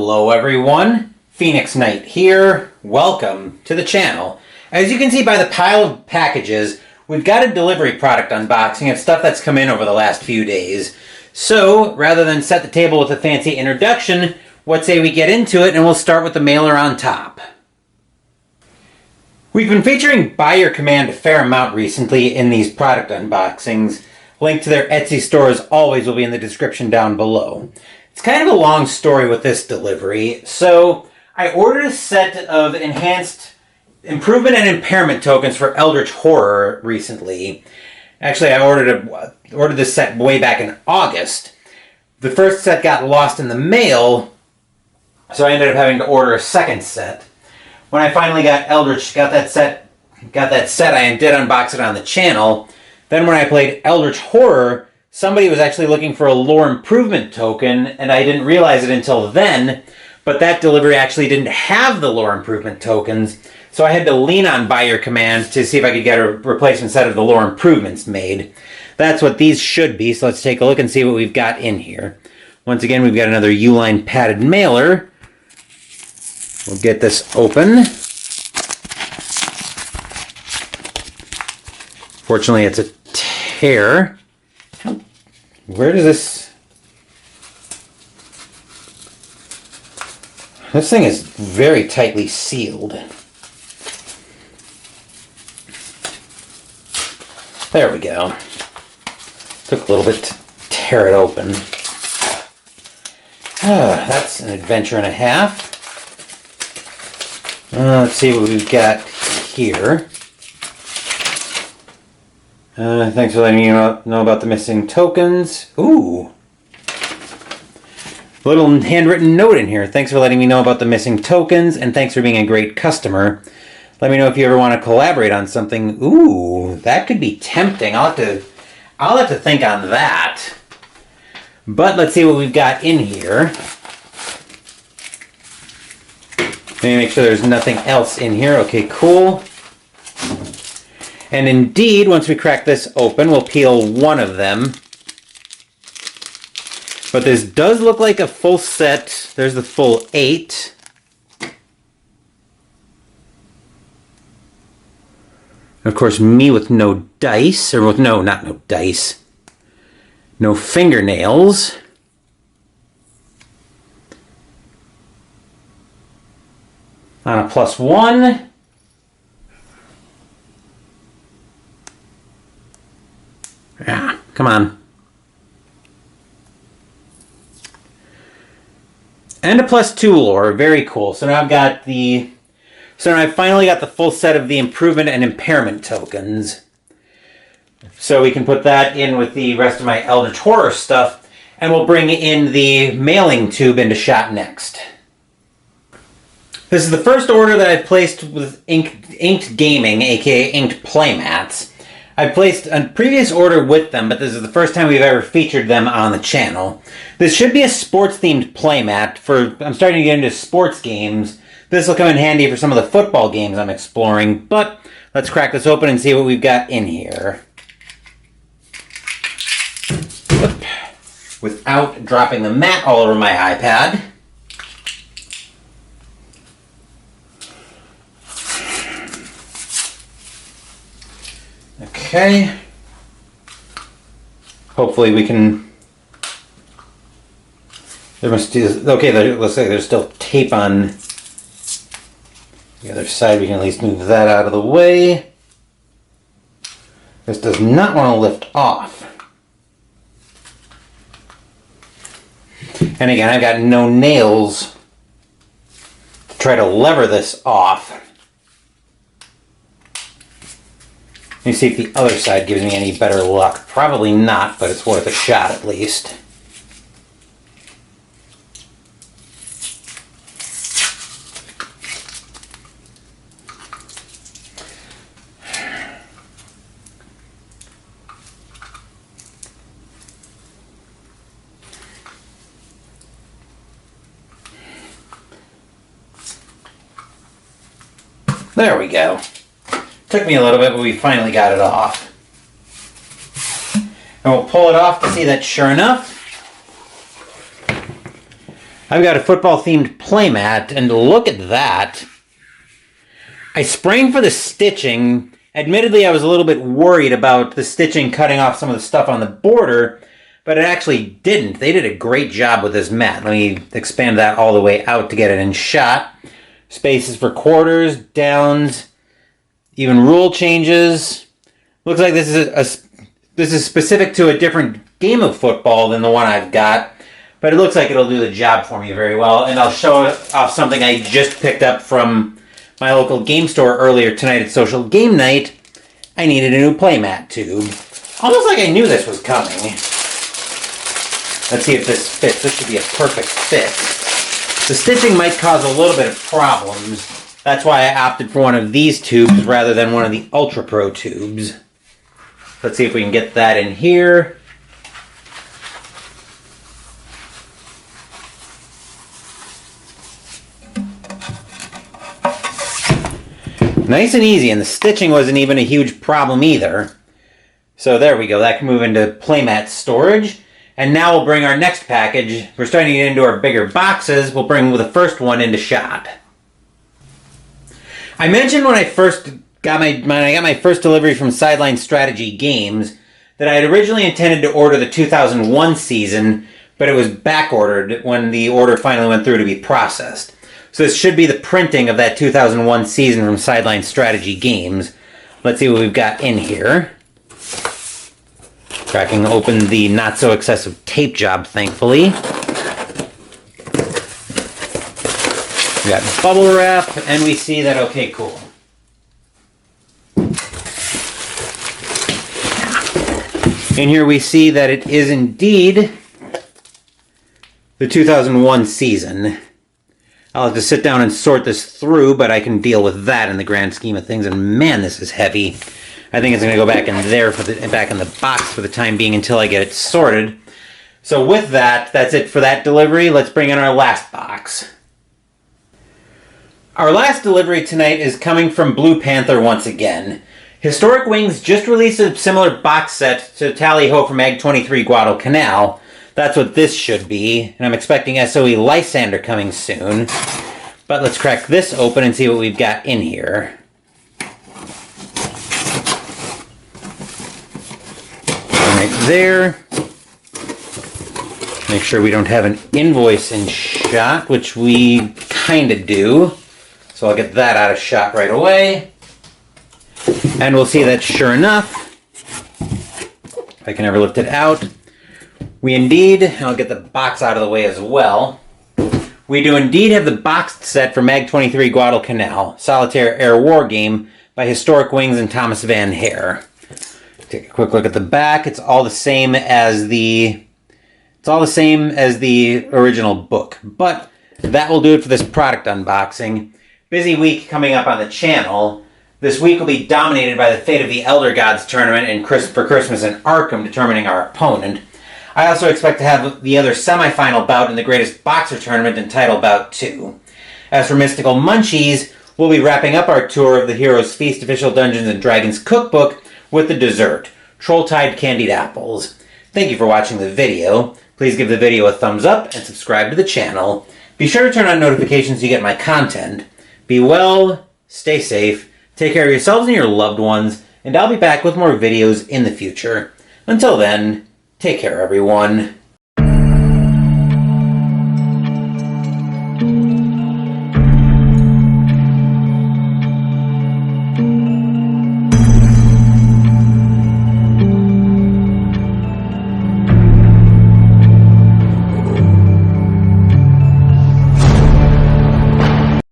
Hello everyone, Phoenix Knight here. Welcome to the channel. As you can see by the pile of packages, we've got a delivery product unboxing of stuff that's come in over the last few days. So, rather than set the table with a fancy introduction, what say we get into it and we'll start with the mailer on top. We've been featuring Buy Your Command a fair amount recently in these product unboxings. Link to their Etsy store as always will be in the description down below. It's kind of a long story with this delivery. So I ordered a set of enhanced improvement and impairment tokens for Eldritch Horror recently. Actually, I ordered this set way back in August. The first set got lost in the mail, so I ended up having to order a second set. When I finally got that set, I did unbox it on the channel. Then when I played Eldritch Horror, somebody was actually looking for a lore improvement token, and I didn't realize it until then, but that delivery actually didn't have the lore improvement tokens, so I had to lean on Buy Your Command to see if I could get a replacement set of the lore improvements made. That's what these should be, so let's take a look and see what we've got in here. Once again, we've got another Uline padded mailer. We'll get this open. Fortunately, it's a tear. Where does this... This thing is very tightly sealed. There we go. Took a little bit to tear it open. That's an adventure and a half. Let's see what we've got here. Thanks for letting me know about the missing tokens. Ooh. Little handwritten note in here. Thanks for letting me know about the missing tokens, and thanks for being a great customer. Let me know if you ever want to collaborate on something. Ooh, that could be tempting. I'll have to think on that. But let's see what we've got in here. Let me make sure there's nothing else in here. Okay, cool. And indeed, once we crack this open, we'll peel one of them. But this does look like a full set. There's the full 8. Of course, me with no dice, or with not no dice. No fingernails. On a +1. Yeah, come on. And a +2 lore, very cool. So now I've finally got the full set of the improvement and impairment tokens. So we can put that in with the rest of my Eldritch Horror stuff, and we'll bring in the mailing tube into shot next. This is the first order that I've placed with Inked Gaming, aka Inked Playmats. I placed a previous order with them, but this is the first time we've ever featured them on the channel. This should be a sports-themed playmat. I'm starting to get into sports games. This will come in handy for some of the football games I'm exploring, but let's crack this open and see what we've got in here. Without dropping the mat all over my iPad. Okay. Hopefully we can... Okay, looks like there's still tape on the other side. We can at least move that out of the way. This does not want to lift off. And again, I've got no nails to try to lever this off. Let me see if the other side gives me any better luck. Probably not, but it's worth a shot at least. There we go. Took me a little bit, but we finally got it off. And we'll pull it off to see that sure enough, I've got a football-themed playmat, and look at that. I sprang for the stitching. Admittedly, I was a little bit worried about the stitching cutting off some of the stuff on the border, but it actually didn't. They did a great job with this mat. Let me expand that all the way out to get it in shot. Spaces for quarters, downs, even rule changes. Looks like this is specific to a different game of football than the one I've got, but it looks like it'll do the job for me very well. And I'll show off something I just picked up from my local game store earlier tonight at Social Game Night. I needed a new playmat tube. Almost like I knew this was coming. Let's see if this fits. This should be a perfect fit. The stitching might cause a little bit of problems. That's why I opted for one of these tubes rather than one of the Ultra Pro tubes. Let's see if we can get that in here. Nice and easy, and the stitching wasn't even a huge problem either. So there we go, that can move into playmat storage. And now we'll bring our next package. We're starting to get into our bigger boxes. We'll bring the first one into shot. I mentioned when I got my first delivery from Sideline Strategy Games that I had originally intended to order the 2001 season, but it was back ordered when the order finally went through to be processed. So this should be the printing of that 2001 season from Sideline Strategy Games. Let's see what we've got in here. Cracking open the not-so-excessive tape job, thankfully. We got bubble wrap, and we see that, okay, cool. In here we see that it is indeed the 2001 season. I'll have to sit down and sort this through, but I can deal with that in the grand scheme of things. And man, this is heavy. I think it's going to go back in there back in the box for the time being until I get it sorted. So with that, that's it for that delivery. Let's bring in our last box. Our last delivery tonight is coming from Blue Panther once again. Historic Wings just released a similar box set to Tally Ho from Mag 23 Guadalcanal. That's what this should be, and I'm expecting SOE Lysander coming soon. But let's crack this open and see what we've got in here. Right there. Make sure we don't have an invoice in shot, which we kind of do. So I'll get that out of shot right away. And we'll see that sure enough, if I can ever lift it out, we indeed, and I'll get the box out of the way as well, we do indeed have the boxed set for Mag 23 Guadalcanal, Solitaire Air War Game by Historic Wings and Thomas Van Hare. Take a quick look at the back. It's all the same as the original book, but that will do it for this product unboxing. Busy week coming up on the channel. This week will be dominated by the Fate of the Elder Gods tournament and for Christmas in Arkham determining our opponent. I also expect to have the other semifinal bout in the Greatest Boxer Tournament and title bout too. As for Mystical Munchies, we'll be wrapping up our tour of the Heroes Feast Official Dungeons & Dragons cookbook with the dessert, Trolltide Candied Apples. Thank you for watching the video. Please give the video a thumbs up and subscribe to the channel. Be sure to turn on notifications so you get my content. Be well, stay safe, take care of yourselves and your loved ones, and I'll be back with more videos in the future. Until then, take care, everyone.